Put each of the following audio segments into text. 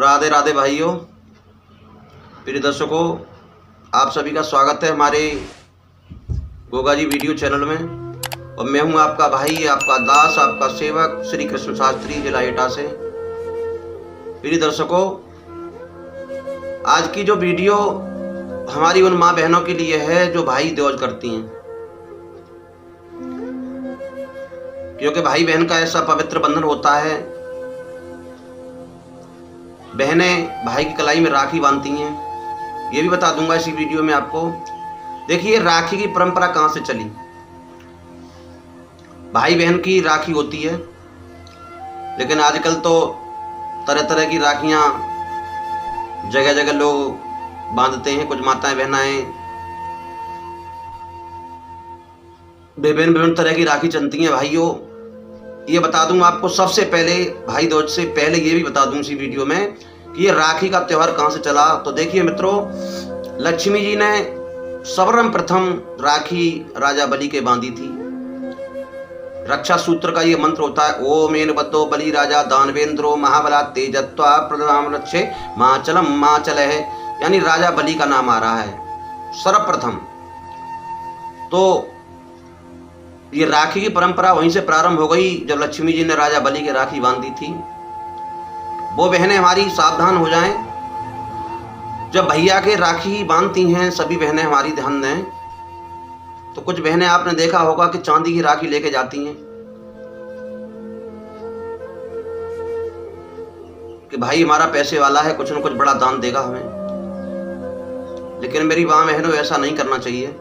राधे राधे भाइयों, प्रिय दर्शकों, आप सभी का स्वागत है हमारे गोगा जी वीडियो चैनल में। और मैं हूं आपका भाई, आपका दास, आपका सेवक श्री कृष्ण शास्त्री, जिला एटा से। प्रिय दर्शकों, आज की जो वीडियो हमारी उन माँ बहनों के लिए है जो भाई द्योज करती हैं, क्योंकि भाई बहन का ऐसा पवित्र बंधन होता है। बहनें भाई की कलाई में राखी बांधती हैं, ये भी बता दूंगा इसी वीडियो में आपको। देखिए, राखी की परंपरा कहाँ से चली। भाई बहन की राखी होती है, लेकिन आजकल तो तरह तरह की राखियाँ जगह जगह लोग बांधते हैं। कुछ माताएं बहनाएं विभिन्न विभिन्न तरह की राखी चलती हैं। भाइयों, ये बता दूं आपको सबसे पहले, भाई दूज से पहले ये भी बता दूं इसी वीडियो में कि ये राखी का त्यौहार कहाँ से चला। तो देखिए मित्रों, लक्ष्मी जी ने सर्वप्रथम राखी राजा बलि के बांधी थी। रक्षा सूत्र का ये मंत्र होता है, ओमेन बद्धो बलि राजा दानवेंद्रो महाबला तेजत्वा प्रदाम रक्षे माचलम माचल है, यानी राजा बलि का नाम आ रहा है सर्वप्रथम। तो ये राखी की परंपरा वहीं से प्रारंभ हो गई जब लक्ष्मी जी ने राजा बलि के राखी बांधी थी। वो बहनें हमारी सावधान हो जाएं, जब भैया के राखी बांधती हैं सभी बहनें हमारी ध्यान दें। तो कुछ बहनें आपने देखा होगा कि चांदी की राखी लेके जाती हैं कि भाई हमारा पैसे वाला है, कुछ न कुछ बड़ा दान देगा हमें। लेकिन मेरी मां बहनों, ऐसा नहीं करना चाहिए।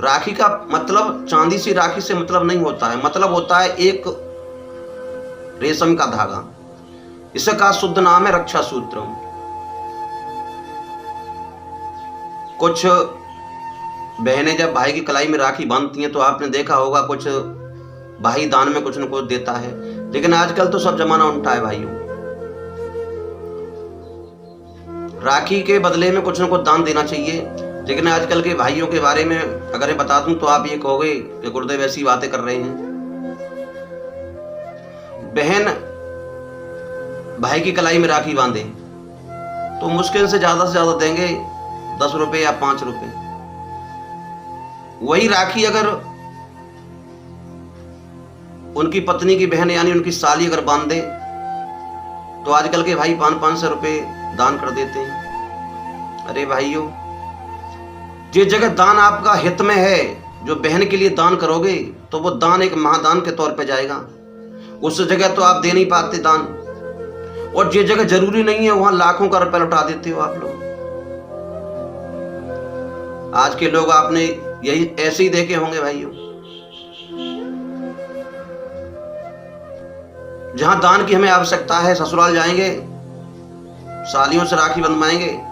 राखी का मतलब चांदी सी राखी से मतलब नहीं होता है, मतलब होता है एक रेशम का धागा। इसका शुद्ध नाम है रक्षा सूत्र। कुछ बहनें जब भाई की कलाई में राखी बांधती हैं तो आपने देखा होगा कुछ भाई दान में कुछ न कुछ देता है। लेकिन आजकल तो सब जमाना उल्टा है भाइयों। राखी के बदले में कुछ न कुछ दान देना चाहिए। लेकिन आजकल के भाइयों के बारे में अगर बता दूं तो आप ये कहोगे कि गुरुदेव ऐसी बातें कर रहे हैं। बहन भाई की कलाई में राखी बांधे तो मुश्किल से ज्यादा देंगे 10 रुपए या 5 रुपए। वही राखी अगर उनकी पत्नी की बहन यानी उनकी साली अगर बांध दे तो आजकल के भाई 500 रुपए दान कर देते हैं। अरे भाइयों, जिस जगह दान आपका हित में है, जो बहन के लिए दान करोगे तो वो दान एक महादान के तौर पे जाएगा। उस जगह तो आप दे नहीं पाते दान, और जिस जगह जरूरी नहीं है वहां लाखों का रुपया लौटा देते हो आप लोग। आज के लोग आपने यही ऐसे ही देखे होंगे भाइयों। जहां दान की हमें आवश्यकता है, ससुराल जाएंगे, सालियों से राखी बंधवाएंगे,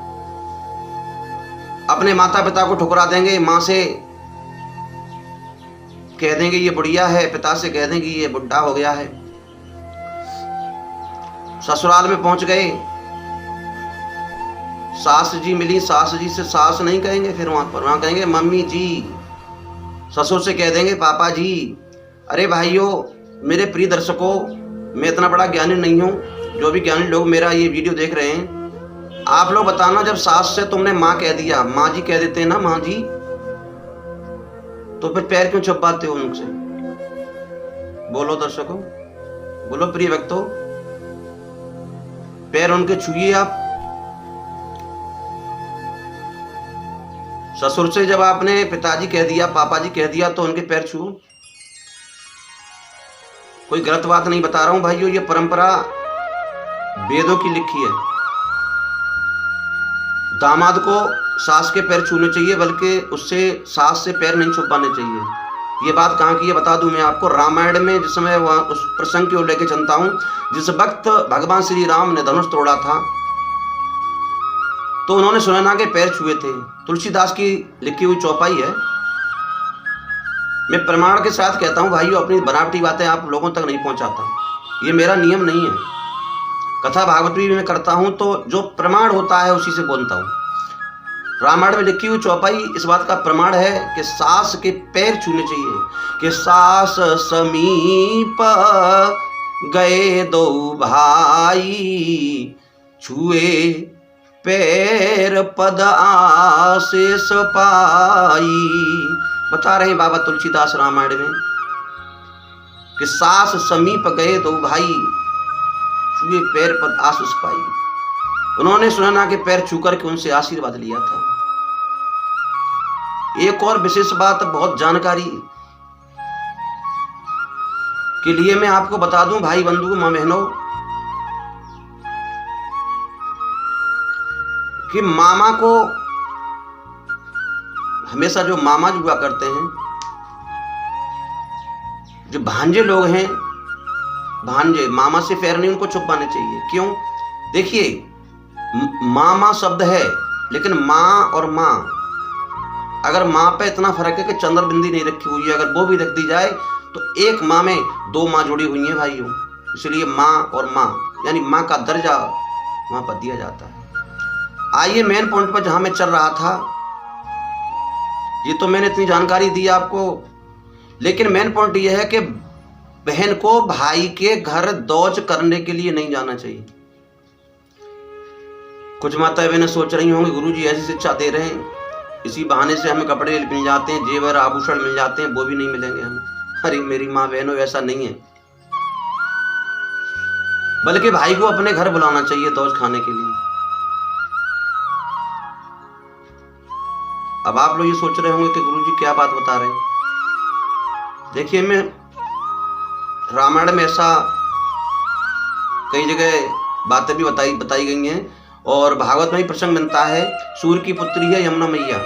अपने माता पिता को ठुकरा देंगे, माँ से कह देंगे ये बुढ़िया है, पिता से कह देंगे ये बुढ़ा हो गया है। ससुराल में पहुंच गए, सास जी मिली, सास जी से सास नहीं कहेंगे, फिर वहां कहेंगे मम्मी जी। ससुर से कह देंगे पापा जी। अरे भाइयों, मेरे प्रिय दर्शकों, मैं इतना बड़ा ज्ञानी नहीं हूं। जो भी ज्ञानी लोग मेरा ये वीडियो देख रहे हैं, आप लोग बताना, जब सास से तुमने माँ कह दिया, माँ जी कह देते हैं ना, माँ जी, तो फिर पैर क्यों छुपाते हो उनसे? बोलो दर्शकों, बोलो प्रिय भक्तों, पैर उनके छुइए आप। ससुर से जब आपने पिताजी कह दिया, पापा जी कह दिया, तो उनके पैर छुओ। कोई गलत बात नहीं बता रहा हूं भाइयों, ये परंपरा वेदों की लिखी है। दामाद को सास के पैर छूने चाहिए, बल्कि उससे सास से पैर नहीं छुपाने चाहिए। ये बात कहाँ की है बता दूं मैं आपको। रामायण में जिस समय वहां उस प्रसंग को लेकर चलता हूं, जिस वक्त भगवान श्री राम ने धनुष तोड़ा था तो उन्होंने सुनैना के पैर छुए थे। तुलसीदास की लिखी हुई चौपाई है। मैं प्रमाण के साथ कहता हूं भाइयों, अपनी बनावटी बातें आप लोगों तक नहीं पहुंचाता, ये मेरा नियम नहीं है। कथा भागवत भी मैं करता हूं तो जो प्रमाण होता है उसी से बोलता हूं। रामायण में लिखी हुई चौपाई इस बात का प्रमाण है कि सास के पैर छूने चाहिए। कि सास समीप गए दो भाई, छुए पैर पद आशीष पाई। बता रहे बाबा तुलसीदास रामायण में कि सास समीप गए तो भाई छुए पैर पद आशीष पाई। उन्होंने सुनैना के पैर छू करके उनसे आशीर्वाद लिया था। एक और विशेष बात, बहुत जानकारी के लिए मैं आपको बता दूं भाई बंधु मां बहनों, कि मामा को हमेशा जो मामा हुआ करते हैं, जो भांजे लोग हैं, भांजे मामा से पैर नहीं उनको छुपाने चाहिए। क्यों? देखिए मामा शब्द है, लेकिन माँ और माँ, अगर माँ पे इतना फर्क है कि चंद्र बिंदी नहीं रखी हुई है, अगर वो भी रख दी जाए तो एक माँ में दो माँ जुड़ी हुई हैं भाइयों। इसलिए माँ और माँ यानी माँ का दर्जा वहां पर दिया जाता है। आइए मेन पॉइंट पर जहां मैं चल रहा था, ये तो मैंने इतनी जानकारी दी आपको, लेकिन मेन पॉइंट ये है कि बहन को भाई के घर दौज करने के लिए नहीं जाना चाहिए। कुछ माताएं बहनें सोच रही होंगी गुरुजी ऐसी शिक्षा दे रहे हैं, इसी बहाने से हमें कपड़े मिल जाते हैं, जेवर आभूषण मिल जाते हैं, वो भी नहीं मिलेंगे हमें। अरे मेरी माँ बहनों ऐसा नहीं है, बल्कि भाई को अपने घर बुलाना चाहिए दौज खाने के लिए। अब आप लोग ये सोच रहे होंगे कि गुरुजी क्या बात बता रहे हैं। देखिए मैं रामायण में ऐसा कई जगह बातें भी बताई गई हैं, और भागवत में भी प्रसंग बनता है। सूर्य की पुत्री है यमुना मैया।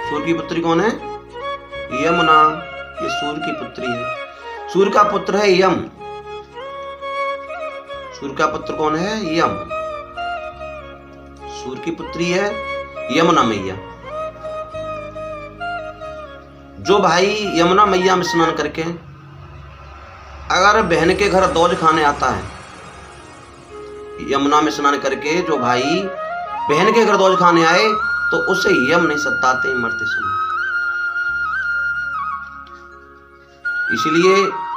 सूर्य की पुत्री कौन है? यमुना। ये सूर्य की पुत्री है। सूर्य का पुत्र है यम। सूर्य का पुत्र कौन है? यम। सूर्य की पुत्री है यमुना मैया। जो भाई यमुना मैया में स्नान करके अगर बहन के घर दौज खाने आता है, यमुना में स्नान करके जो भाई बहन के घर दौज खाने आए, तो उसे यम नहीं सताते मरते समय। इसलिए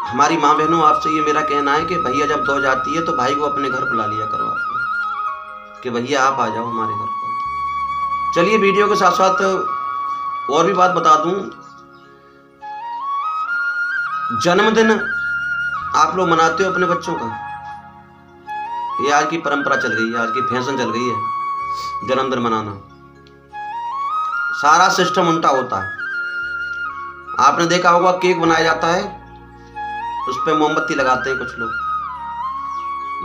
हमारी माँ बहनों आपसे ये मेरा कहना है कि भैया जब दौज आती है तो भाई को अपने घर बुला लिया करो आप, कि भैया आप आ जाओ हमारे घर पर। चलिए वीडियो के साथ साथ और भी बात बता दूं, जन्मदिन आप लोग मनाते हो अपने बच्चों का? ये आज की परंपरा चल गई है, आज की फैशन चल गई है जन्मदिन मनाना। सारा सिस्टम उल्टा होता है। आपने देखा होगा केक बनाया जाता है, उस पर मोमबत्ती लगाते हैं कुछ लोग।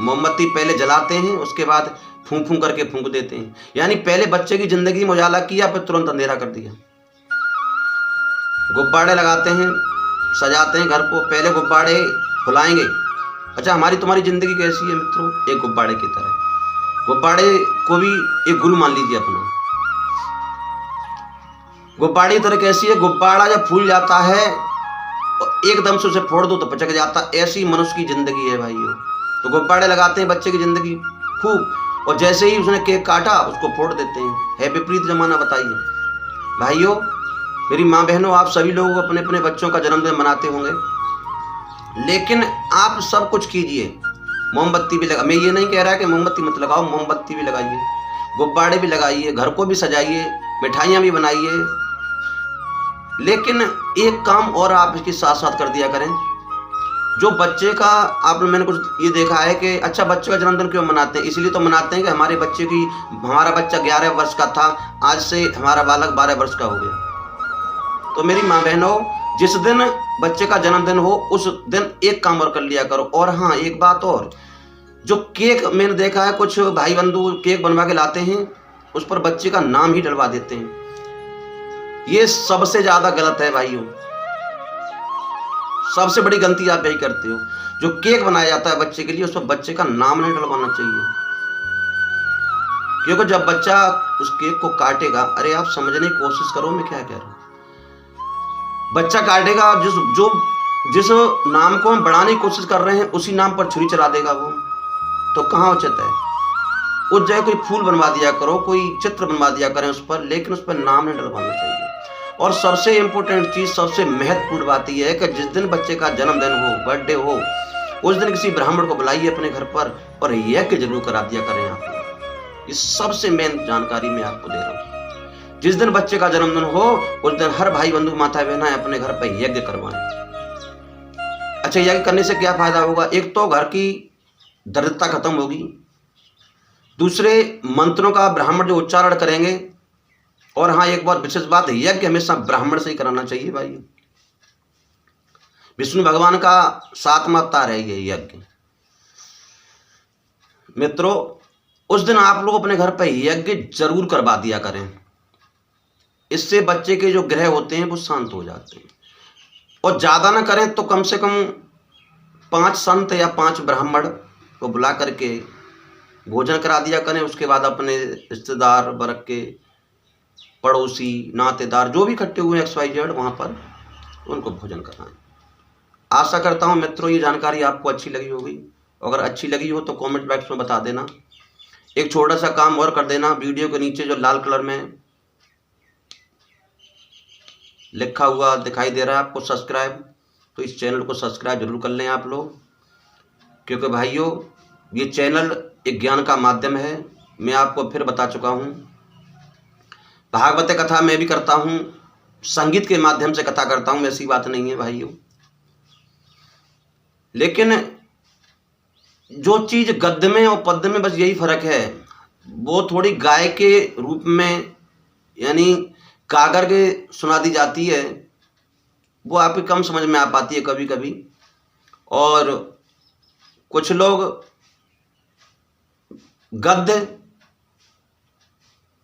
मोमबत्ती पहले जलाते हैं, उसके बाद फूंक फूंक करके फूंक देते हैं। यानी पहले बच्चे की जिंदगी में उजाला किया, फिर तुरंत अंधेरा कर दिया। गुब्बारे लगाते हैं, सजाते हैं घर को। पहले गुब्बारे फुलाएंगे। अच्छा हमारी तुम्हारी जिंदगी कैसी है मित्रों? एक गुब्बारे की तरह। गुब्बारे को भी एक गुरु मान लीजिए अपना। गुब्बारे की तरह कैसी है? गुब्बारा जब फूल जाता है और एकदम से उसे फोड़ दो तो पचक जाता। ऐसी मनुष्य की जिंदगी है भाइयों। तो गुब्बारे लगाते हैं बच्चे की जिंदगी खूब, और जैसे ही उसने केक काटा उसको फोड़ देते हैं। है विपरीत जमाना। बताइए भाइयों, मेरी माँ बहनों, आप सभी लोग अपने अपने बच्चों का जन्मदिन मनाते होंगे, लेकिन आप सब कुछ कीजिए। मोमबत्ती भी लगा, मैं ये नहीं कह रहा कि मोमबत्ती मत लगाओ, मोमबत्ती भी लगाइए, गुब्बारे भी लगाइए, घर को भी सजाइए, मिठाइयाँ भी बनाइए। लेकिन एक काम और आप इसके साथ साथ कर दिया करें। जो बच्चे का मैंने कुछ ये देखा है कि अच्छा बच्चे का जन्मदिन क्यों मनाते हैं? इसलिए तो मनाते हैं कि हमारा बच्चा 11 वर्ष का था, आज से हमारा बालक 12 वर्ष का हो गया। तो मेरी माँ बहनों, जिस दिन बच्चे का जन्मदिन हो उस दिन एक काम और कर लिया करो। और हाँ एक बात और, जो केक मैंने देखा है कुछ भाई बंधु केक बनवा के लाते हैं, उस पर बच्चे का नाम ही डलवा देते हैं। ये सबसे ज्यादा गलत है भाइयों। सबसे बड़ी गलती आप यही करते हो। जो केक बनाया जाता है बच्चे के लिए, उस पर बच्चे का नाम नहीं डलवाना चाहिए। क्योंकि जब बच्चा उस केक को काटेगा, अरे आप समझने की कोशिश करो मैं क्या कह रहा हूं। बच्चा काटेगा, जिस नाम को हम बढ़ाने की कोशिश कर रहे हैं उसी नाम पर छुरी चला देगा वो, तो कहाँ उचित है? उस जगह कोई फूल बनवा दिया करो, कोई चित्र बनवा दिया करें उस पर, लेकिन उस पर नाम नहीं डलवाना चाहिए। और सबसे इम्पोर्टेंट चीज, सबसे महत्वपूर्ण बात यह है कि जिस दिन बच्चे का जन्मदिन हो, बर्थडे हो, उस दिन किसी ब्राह्मण को बुलाइए अपने घर पर और यज्ञ जरूर करा दिया करें आप। ये सबसे मेन जानकारी मैं आपको दे रहा हूँ। जिस दिन बच्चे का जन्मदिन हो उस दिन हर भाई बंधु माता बहना अपने घर पर यज्ञ करवाएं। अच्छा, यज्ञ करने से क्या फायदा होगा? एक तो घर की दरिद्रता खत्म होगी, दूसरे मंत्रों का ब्राह्मण जो उच्चारण करेंगे, और हाँ एक बहुत विशेष बात है, यज्ञ हमेशा ब्राह्मण से ही कराना चाहिए भाई। विष्णु भगवान का 7वां अवतार है ये यज्ञ। मित्रों, उस दिन आप लोग अपने घर पर यज्ञ जरूर करवा दिया करें। इससे बच्चे के जो ग्रह होते हैं वो शांत हो जाते हैं। और ज़्यादा ना करें तो कम से कम 5 संत या 5 ब्राह्मण को बुला करके भोजन करा दिया करें। उसके बाद अपने रिश्तेदार वर्ग के पड़ोसी नातेदार जो भी इकट्ठे हुए XYZ वहाँ पर उनको भोजन कराएं। आशा करता हूँ मित्रों ये जानकारी आपको अच्छी लगी होगी। अगर अच्छी लगी हो तो कमेंट बॉक्स में बता देना। एक छोटा सा काम और कर देना, वीडियो के नीचे जो लाल कलर में लिखा हुआ दिखाई दे रहा है आपको सब्सक्राइब, तो इस चैनल को सब्सक्राइब जरूर कर लें आप लोग, क्योंकि भाइयों ये चैनल एक ज्ञान का माध्यम है। मैं आपको फिर बता चुका हूँ, भागवत कथा मैं भी करता हूँ, संगीत के माध्यम से कथा करता हूँ, ऐसी बात नहीं है भाइयों। लेकिन जो चीज़ गद्य में और पद्य में बस यही फर्क है, वो थोड़ी गाय के रूप में यानी कागर के सुना दी जाती है, वो आपकी कम समझ में आ पाती है कभी कभी। और कुछ लोग गद्य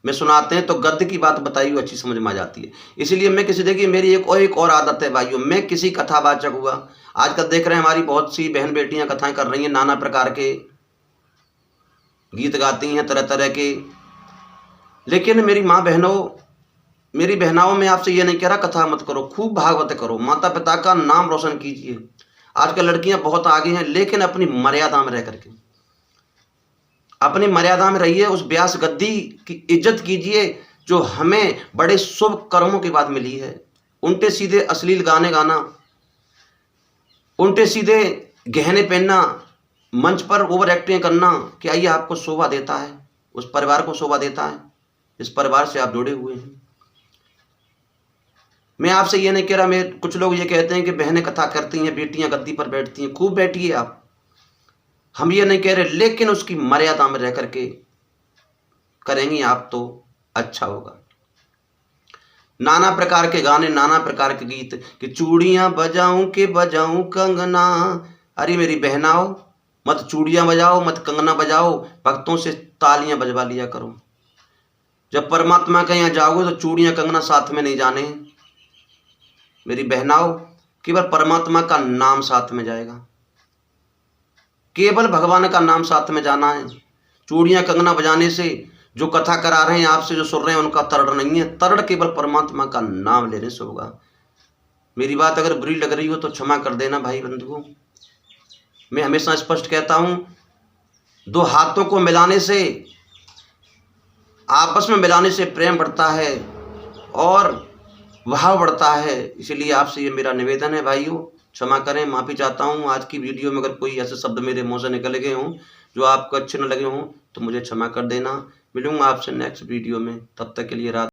में सुनाते हैं तो गद्य की बात बताई हुई अच्छी समझ में आ जाती है। इसीलिए मैं किसी, देखिए मेरी एक और आदत है भाइयों, मैं किसी कथावाचक हुआ, आजकल देख रहे हैं हमारी बहुत सी बहन बेटियां कथाएं कर रही हैं, नाना प्रकार के गीत गाती हैं तरह तरह के। लेकिन मेरी माँ बहनों, मेरी बहनाओं, मैं आपसे ये नहीं कह रहा कथा मत करो, खूब भागवत करो, माता पिता का नाम रोशन कीजिए। आजकल लड़कियां बहुत आगे हैं, लेकिन अपनी मर्यादा में रह करके, अपनी मर्यादा में रहिए। उस व्यास गद्दी की इज्जत कीजिए जो हमें बड़े शुभ कर्मों की बात मिली है। उल्टे सीधे अश्लील गाने गाना, उल्टे सीधे गहने पहनना, मंच पर ओवर एक्टिंग करना, क्या ये आपको शोभा देता है? उस परिवार को शोभा देता है जिस परिवार से आप जुड़े हुए हैं? मैं आपसे ये नहीं कह रहा, कुछ लोग ये कहते हैं कि बहनें कथा करती हैं, बेटियां गद्दी पर बैठती हैं, खूब बैठिए आप, हम ये नहीं कह रहे, लेकिन उसकी मर्यादा में रह करके करेंगी आप तो अच्छा होगा। नाना प्रकार के गाने, नाना प्रकार के गीत, कि चूड़ियां बजाऊं के बजाऊं कंगना। अरे मेरी बहनाओं, मत चूड़ियां बजाओ, मत कंगना बजाओ, भक्तों से तालियां बजवा लिया करो। जब परमात्मा के यहाँ जाओगे तो चूड़ियां कंगना साथ में नहीं जाने मेरी बहनाओं, केवल परमात्मा का नाम साथ में जाएगा, केवल भगवान का नाम साथ में जाना है। चूड़ियां कंगना बजाने से जो कथा करा रहे हैं आपसे, जो सुन रहे हैं, उनका तरण नहीं है, तरण केवल परमात्मा का नाम लेने से होगा। मेरी बात अगर बुरी लग रही हो तो क्षमा कर देना भाई बंधुओं। मैं हमेशा स्पष्ट कहता हूं, दो हाथों को मिलाने से, आपस में मिलाने से प्रेम बढ़ता है और भाव बढ़ता है। इसलिए आपसे ये मेरा निवेदन है भाइयों, क्षमा करें, माफ़ी चाहता हूँ। आज की वीडियो में अगर कोई ऐसे शब्द मेरे मुंह से निकल गए हों जो आपको अच्छे न लगे हों तो मुझे क्षमा कर देना। मिलूंगा आपसे नेक्स्ट वीडियो में, तब तक के लिए राधे।